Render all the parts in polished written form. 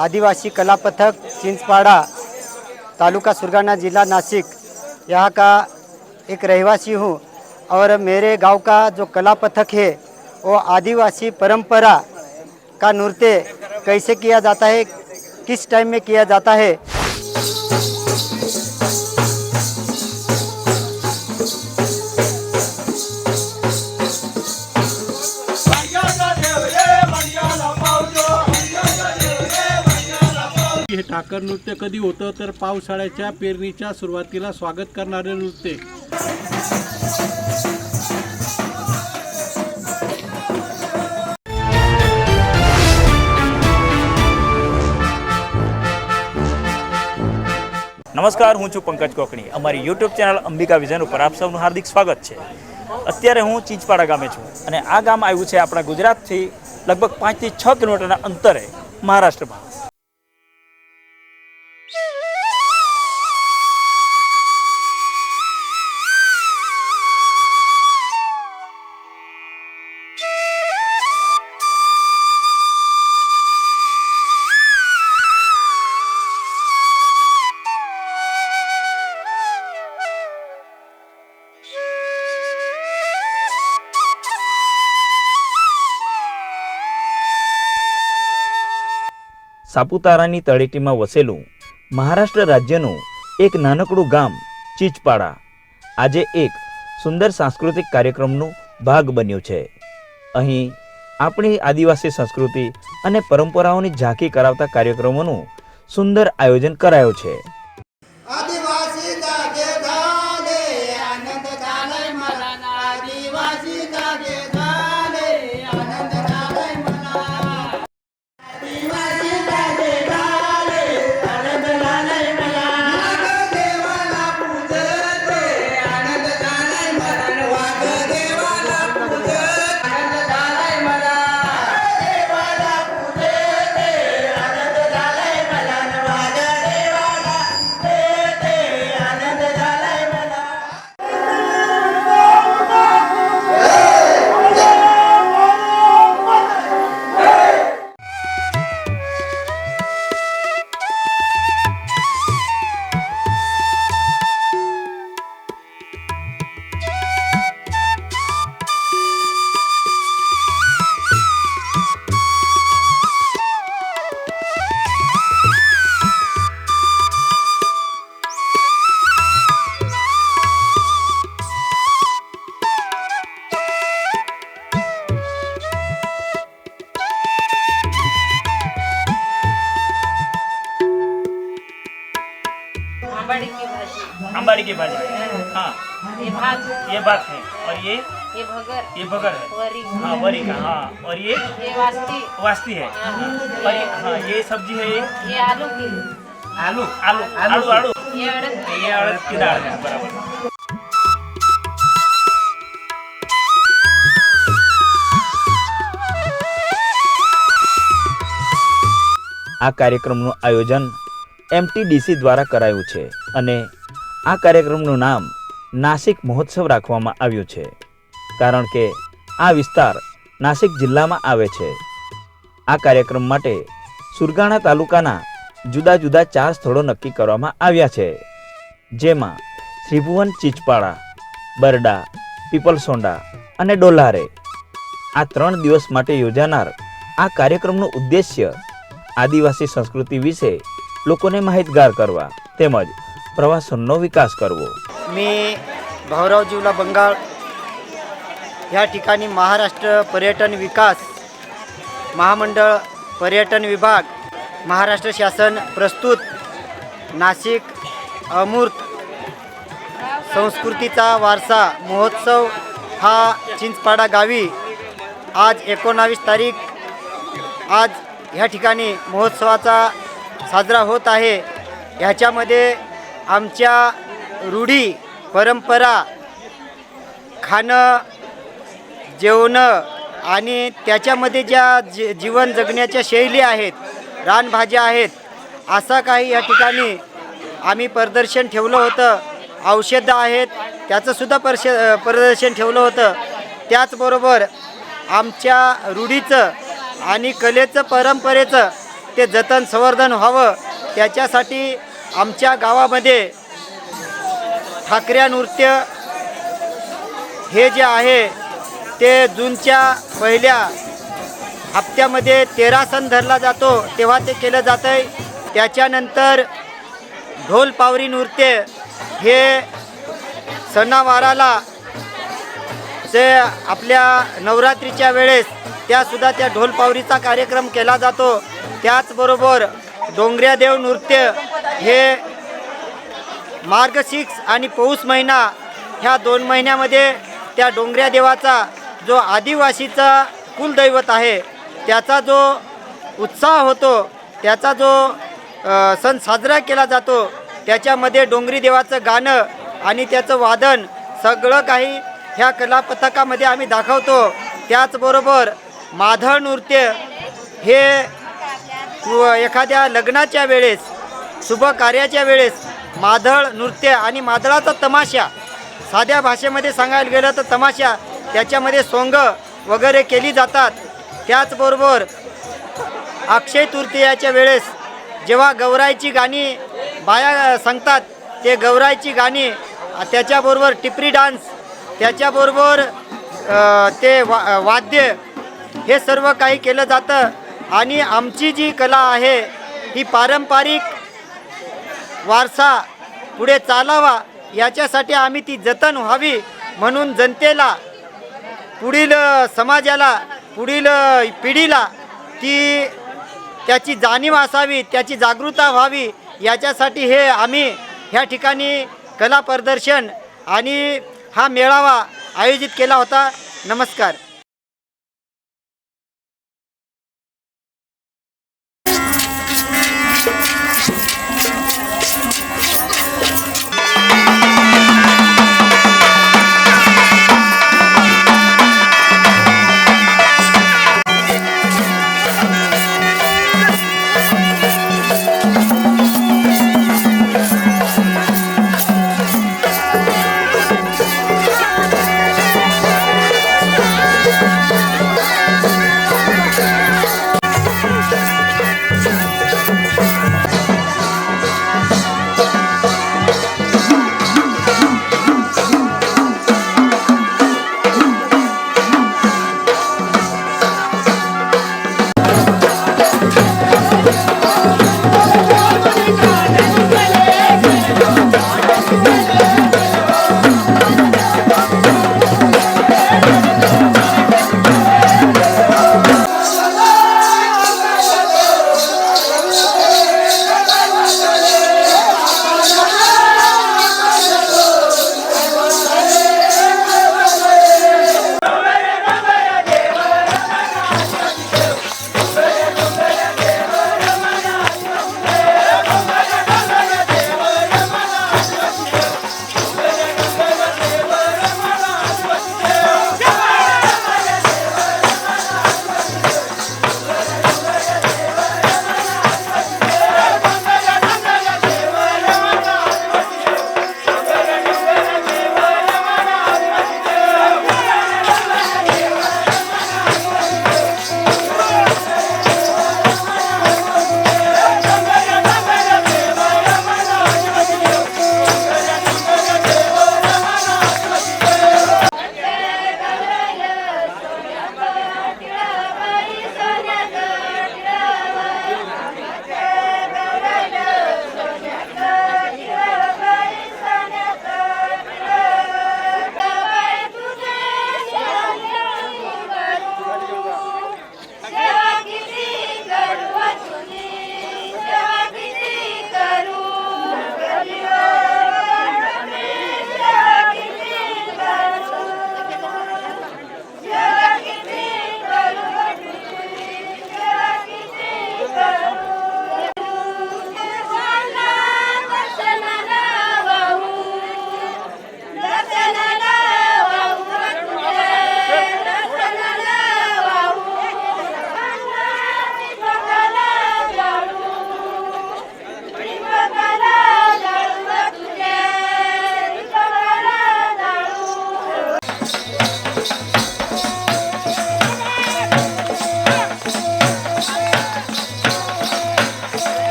आदिवासी कला पथक चिंचपाड़ा तालुका सुरगाना जिला नासिक यहाँ का एक रहवासी हूँ। और मेरे गांव का जो कला पथक है वो आदिवासी परंपरा का नृत्य कैसे किया जाता है, किस टाइम में किया जाता है। हे ठाकर नृत्य कधी होतं तर पावसाळ्याच्या पेरणीच्या सुरुवातीला स्वागत करणारे नृत्य। नमस्कार, હું છું પંકજ કોકણી। અમારી યુટ્યુબ ચેનલ અંબિકા વિઝન ઉપર આપ સૌનું હાર્દિક સ્વાગત છે। અત્યારે હું ચીંચપાડા ગામે છું અને આ ગામ આવ્યું છે આપણા ગુજરાતથી લગભગ 5 થી 6 કિલોમીટરના અંતરે મહારાષ્ટ્રમાં। સાપુતારાની તળેટીમાં વસેલું મહારાષ્ટ્ર રાજ્યનું એક નાનકડું ગામ ચીંચપાડા આજે એક સુંદર સાંસ્કૃતિક કાર્યક્રમનું ભાગ બન્યું છે। અહીં આપણી આદિવાસી સંસ્કૃતિ અને પરંપરાઓની ઝાંખી કરાવતા કાર્યક્રમોનું સુંદર આયોજન કરાયું છે। अंबाड़ी की भाजी, हाँ ये भात है। और ये भगर है, हाँ वरी का, हाँ। और ये वास्ती है, और ये सब्जी है, ये आलू आलू आलू आलू आलू ये अड़द की दाल है, बराबर। આ કાર્યક્રમનું આયોજન MTDC દ્વારા કરાયું છે અને આ કાર્યક્રમનું નામ નાસિક મહોત્સવ રાખવામાં આવ્યું છે કારણ કે આ વિસ્તાર નાસિક જિલ્લામાં આવે છે। આ કાર્યક્રમ માટે સુરગાણા તાલુકાના જુદા જુદા 4 સ્થળો નક્કી કરવામાં આવ્યા છે, જેમાં શ્રીભુવન ચીંચપાડા, બરડા, પીપલસોંડા અને ડોલારે। આ 3 દિવસ માટે યોજાનાર આ કાર્યક્રમનું ઉદ્દેશ્ય આદિવાસી संस्कृति विषे लोकोने माहितगार करवा तेमज प्रवासनનો विकास करवो। मी भाऊराव जिल्हा बंगाल या ठिकाणी महाराष्ट्र पर्यटन विकास महामंडळ पर्यटन विभाग महाराष्ट्र शासन प्रस्तुत नाशिक अमूर्त संस्कृतीचा वारसा महोत्सव हा चिंचपाडा गावी आज 19 तारीख आज ह्या ठिकाणी महोत्सवाचा साजरा होत आहे। ह्याच्यामध्ये आमच्या रूढी परंपरा खाणं जेवणं आणि त्याच्यामध्ये ज्या जीवन जगण्याच्या शैली आहेत, रानभाज्या आहेत, असा काही या ठिकाणी आम्ही प्रदर्शन ठेवलं होतं। औषधं आहेत त्याचंसुद्धा प्रदर्शन ठेवलं होतं। त्याचबरोबर आमच्या रूढीचं आणि कलेचं परंपरेचं ते जतन संवर्धन व्हावं त्याच्यासाठी आमच्या गावामध्ये ठाकऱ्या नृत्य हे जे आहे ते जूनच्या पहिल्या हप्त्यामध्ये 13 सण धरला जातो तेव्हा ते केलं जातं आहे. त्याच्यानंतर ढोल पावरी नृत्य हे सणावाराला जे आपल्या नवरात्रीच्या वेळेस त्यासुद्धा त्या ढोल पावरीचा कार्यक्रम केला जातो. त्याचबरोबर डोंगऱ्यादेव नृत्य हे मार्गशीर्ष आणि पौष महिना ह्या 2 महिन्यामध्ये त्या डोंगऱ्या देवाचा जो आदिवासीचा कुलदैवत आहे त्याचा जो उत्साह होतो, त्याचा जो सण साजरा केला जातो, त्याच्यामध्ये डोंगरी देवाचं गाणं आणि त्याचं वादन सगळं काही ह्या कलापथकामध्ये आम्ही दाखवतो. त्याचबरोबर माधळ नृत्य हे एखाद्या लग्नाच्या वेळेस शुभ कार्याच्या वेळेस माधळ नृत्य आणि माधळाचा तमाशा, साध्या भाषेमध्ये सांगायला गेलं तर तमाशा, त्याच्यामध्ये सोंग वगैरे केली जातात. त्याचबरोबर अक्षय तृतीयाच्या वेळेस जेव्हा गौराईची गाणी बाया सांगतात ते गौराईची गाणी, त्याच्याबरोबर टिपरी डान्स, त्याच्याबरोबर ते वाद्य हे सर्व काही केलं जातं. आणि आमची जी कला आहे ही पारंपरिक वारसा पुढे चालावा याच्यासाठी आम्ही ती जतन व्हावी म्हणून जनतेला, पुढील समाजाला, पुढील पिढीला ती त्याची जाणीव असावी, त्याची जागरूकता व्हावी याच्यासाठी हे आम्ही ह्या ठिकाणी कला प्रदर्शन आणि हा मेळावा आयोजित केला होता. नमस्कार.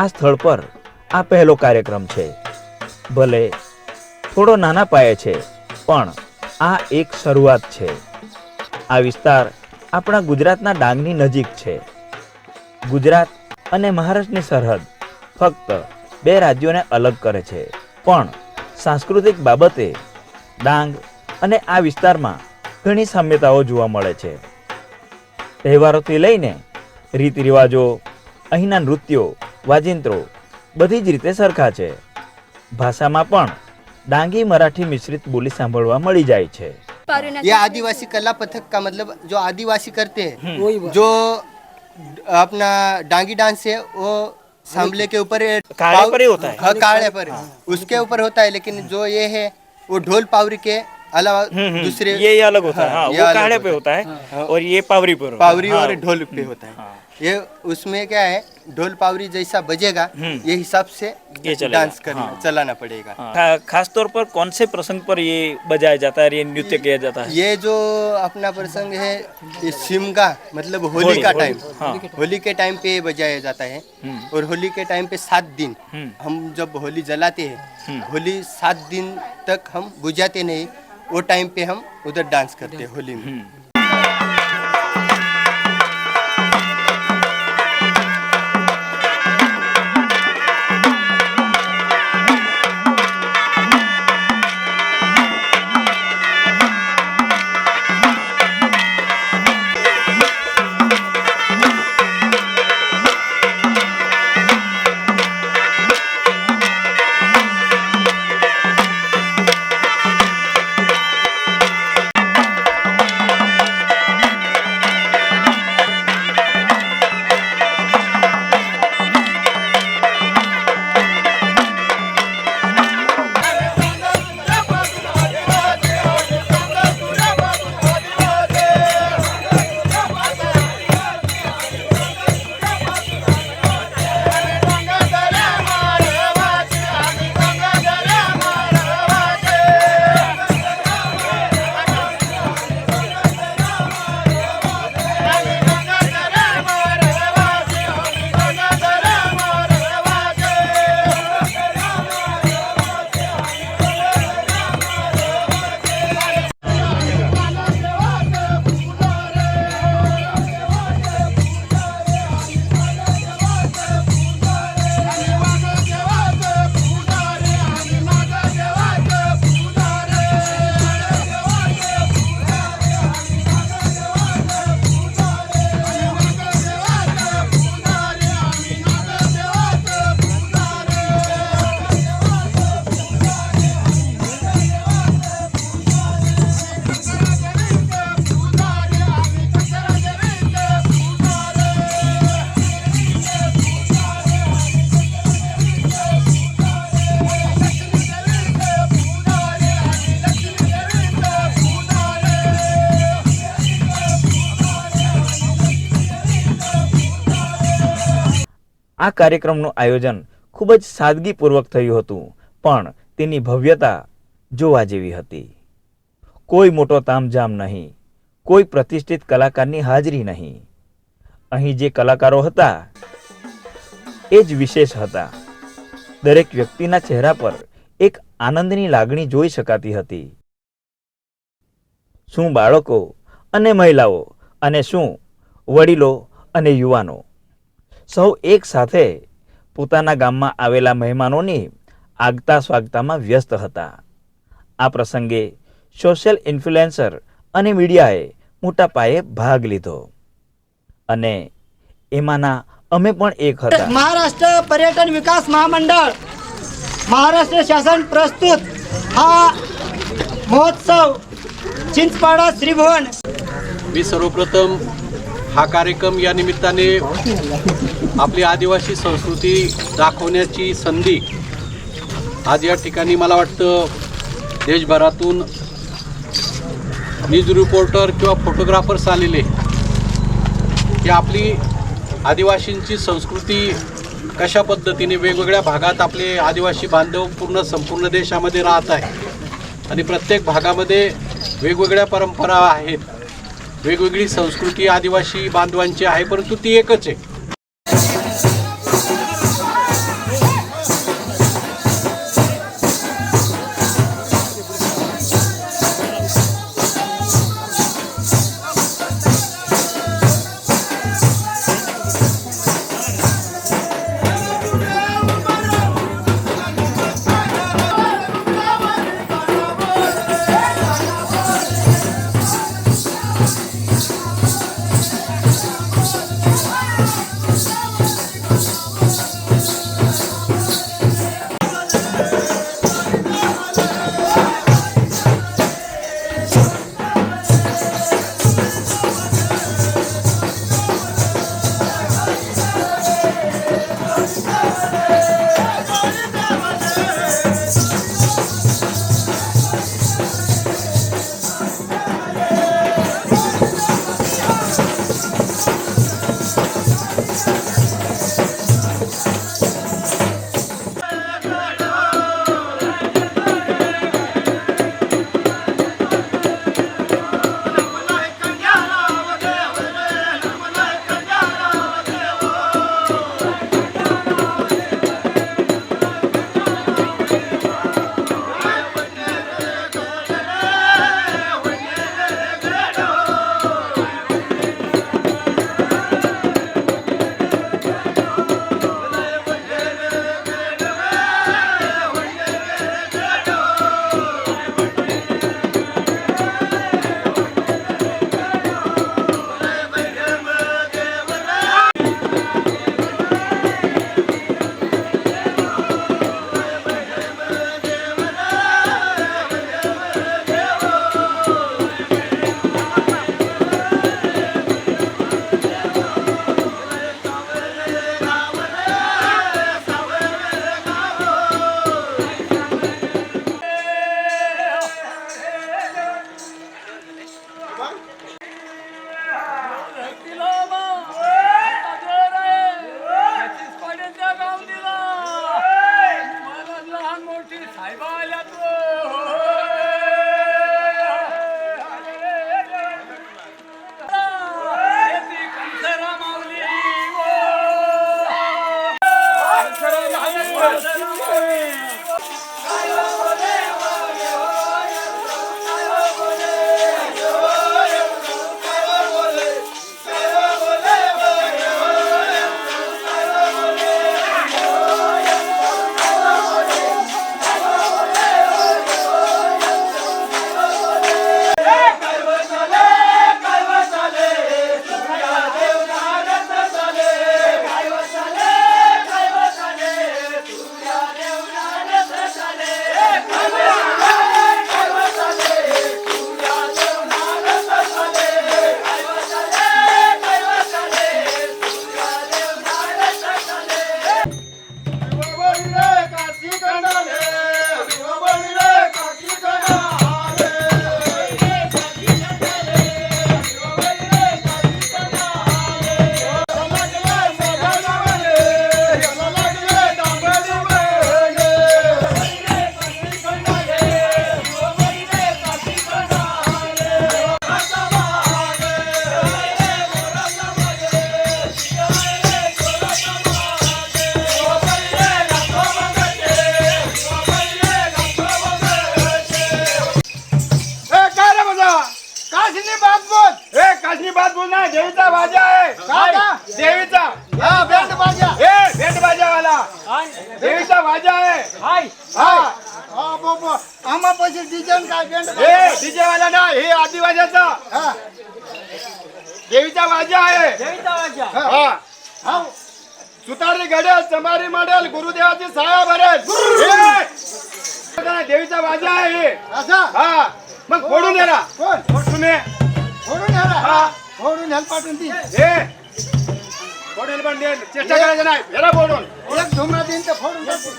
આ સ્થળ પર આ પહેલો કાર્યક્રમ છે. ભલે થોડો નાના પાયે છે, પણ આ એક શરૂઆત છે. આ વિસ્તાર આપણા ગુજરાતના ડાંગની નજીક છે. ગુજરાત અને મહારાષ્ટ્રની સરહદ ફક્ત 2 રાજ્યોને અલગ કરે છે, પણ સાંસ્કૃતિક બાબતે ડાંગ અને આ વિસ્તારમાં ઘણી સામ્યતાઓ જોવા મળે છે. તહેવારોથી લઈને રીતિ રિવાજો, અહીંના નૃત્યો, વાજિંત્રો બધી જ રીતે સરખા છે. ભાષામાં પણ डांगी मराठी मिश्रित बोली सांभळवा मळी जाय छे. ये आदिवासी कला पथक का मतलब जो आदिवासी करते हैं, जो अपना डांगी डांस है वो सांभले के ऊपर काले पर ही होता है. हाँ, काले पर उसके ऊपर होता है, लेकिन जो ये है वो ढोल पावरी के अलावा दूसरे ये अलग होता है. हाँ, ये वो अलग काढ़े पे होता है और ये पावरी पर होता है. पावरी और ढोल पे होता है. ये उसमें क्या है, ढोल पावरी जैसा बजेगा ये हिसाब से ये चलेगा. डांस करना चलाना पड़ेगा. खास तौर पर कौन से प्रसंग पर ये बजाया जाता है, ये नृत्य किया जाता है? ये जो अपना प्रसंग है, ये शिमगा मतलब होली का टाइम, होली के टाइम पे बजाया जाता है. और होली के टाइम पे 7 दिन हम जब होली जलाते हैं, होली 7 दिन तक हम बुझाते नहीं, वो टाइम पे हम उधर डांस करते हैं होली में. આ કાર્યક્રમનું આયોજન ખૂબ જ સાદગીપૂર્વક થયું હતું, પણ તેની ભવ્યતા જોવા જેવી હતી. કોઈ મોટો તામઝામ નહીં, કોઈ પ્રતિષ્ઠિત કલાકારની હાજરી નહીં. અહીં જે કલાકારો હતા એ જ વિશેષ હતા. દરેક વ્યક્તિના ચહેરા પર એક આનંદની લાગણી જોઈ શકાતી હતી. શું બાળકો અને મહિલાઓ અને શું વડીલો અને યુવાનો સૌ એક સાથે પોતાના ગામમાં આવેલા મહેમાનોની આગતા સ્વાગતામાં વ્યસ્ત હતા. આ પ્રસંગે સોશિયલ ઇન્ફ્લુએન્સર અને મીડિયાએ મોટા પાયે ભાગ લીધો અને એમાંના અમે પણ એક હતા. महाराष्ट्र पर्यटन विकास महामंडळ, महाराष्ट्र शासन प्रस्तुत हा महोत्सव चिंचपाडा श्रीभुवन. मी सर्वप्रथम हा कार्यक्रम या निमित्ताने आपली आदिवासी संस्कृती दाखवण्याची संधी आज या ठिकाणी मला वाटतं देशभरातून न्यूज रिपोर्टर किंवा फोटोग्राफर्स आलेले की आपली आदिवासींची संस्कृती कशा पद्धतीने वेगवेगळ्या भागात आपले आदिवासी बांधव संपूर्ण देशामध्ये राहत आहे आणि प्रत्येक भागामध्ये वेगवेगळ्या परंपरा आहेत, वेगवेगळी संस्कृती आदिवासी बांधवांची आहे, परंतु ती एकच आहे. बिलकुल नाही देवीचा बाजा आहे देवीचा हा बँड बाजा ए भेट बाजावाला देवीचा बाजा आहे हा बाबा आम्हा पैसे डिझाईन काय बँड ए डीजे वाला ना हे आदिवाजाचा हा देवीचा बाजा आहे देवीचा बाजा हा हा सुतारी घडेल समारी माडेल गुरुदेवाची साया भरेल देवीचा बाजा आहे हे. असा हा मग फोडून येणार कोण तुम्ही फोडून ह्याला हा. फोडून ह्याला पाठवून ती हे फोडेल पण दे. चेष्टा करायचं नाही याला फोडून एक धुमरा दिन तर फोडून टाकू.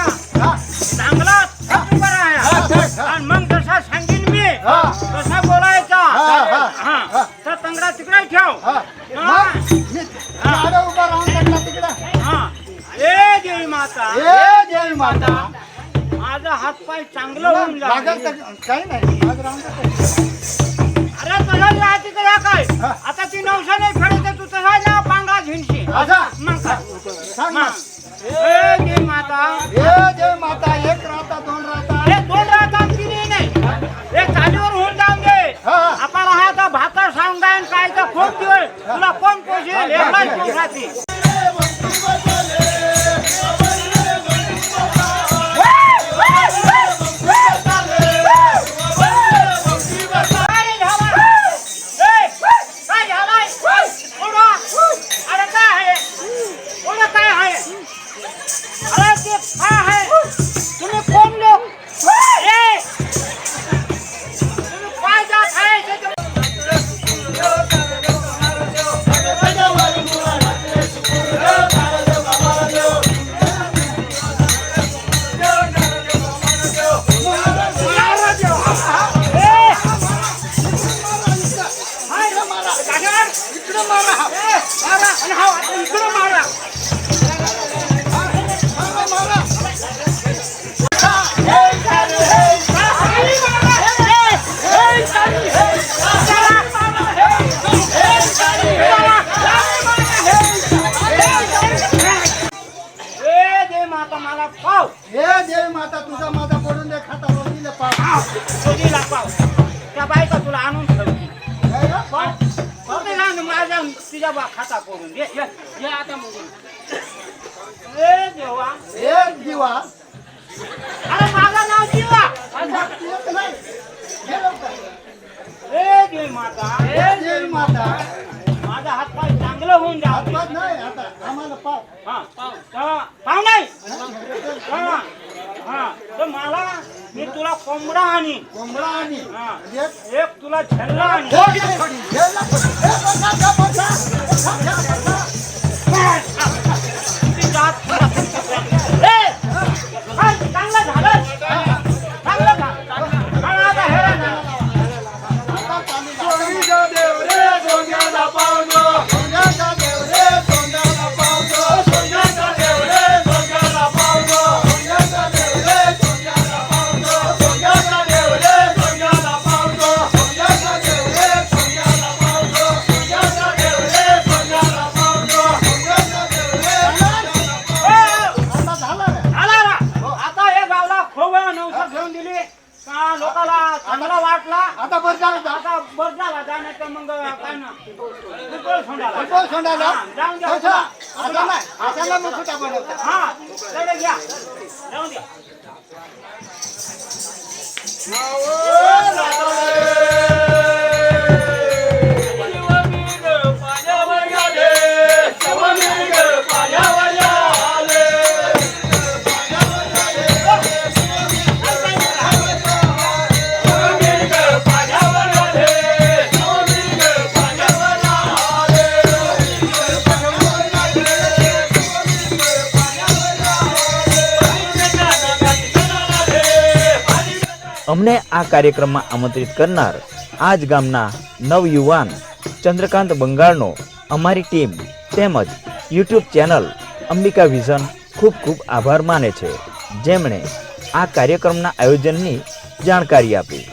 चांगला बरा आहे आणि मग जसा सांगीन मी तसा बोलायचा हा तर तंगडा तिकडे ठेव आडं उभा राहून टाकला तिकडं. हा ए देवी माता ए देवी माता माझा हात पाय चांगलं होऊन लागल जाईल तर काही नाही माग राहून टाकायचं. अरे तुला राहते का काय आता ती नवसा नाही फेडते तू तसा ना पांगा झिंशी असा मग काय सांग ना. ए देवी माता ए देवी माता एक राहता दोन राहता अरे दोन राहतात तिने नाही एक चालीवर होऊन जाऊन दे हा. आपण हा तर भाकर सांगायन काय तर खूप दिवस तुला कोण पोषेल एकलाच पोषाती हे देवी माता तुझा माझा पडून दे खाता रोजीला पाव. त्या बायका तुला आणून ठेवली काय ग? माझ्या तुझ्या खाता करून दे ये आता मग ए देवा हे दिवा अरे माझं नाव जीवा येत नाही. हे लवकर. ए देवी माता हे देवी माता माझा हात पाय चांगलं होऊन जा हातपात नाही आता आम्हाला पाव. पाव नाही हा तर मला मी तुला कोंबडा आणि कोंबडा आणि हा. एक एक तुला झल्ला आणि थोडी. हे नको. हे बसा, बसा, बसा, बसा. तुझी जात ए, हा, चांगलं झालं चांगलं झालं आता हेरा ना सोन्याचा देव रे सोन्याला पावलो. सोन्याचा देव रे सोन्याला पावलो. सोन्याचा देव रे सोन्याला पावलो. सोन्याचा देव रे सोन्याला पावलो. सोन्याचा देव रे सोन्याला पावलो. सोन्याचा देव रे सोन्याला पावलो. सोन्याचा देव रे सोन्याला पावलो. सोन्याचा देव रे आता झालं रे. आला ना आता हे गावला खोबा नवसा घेऊन दिली का लोकाला चांगला वाटला आता बरं झालं. आता बस झाला जाण्याचं मग काय ना फुटबॉल सोडायला फुटबॉल सोडायला? हा, जाऊन द्या तसा आता नाही. असाला मुकुटा बनवतात. हा तेवढे घ्या जाऊन द्या અમને આ કાર્યક્રમમાં આમંત્રિત કરનાર આજ ગામના નવયુવાન ચંદ્રકાંત બંગાળનો અમારી ટીમ તેમજ યુટ્યુબ ચેનલ અંબિકા વિઝન ખૂબ ખૂબ આભાર માને છે, જેમણે આ કાર્યક્રમના આયોજનની જાણકારી આપી.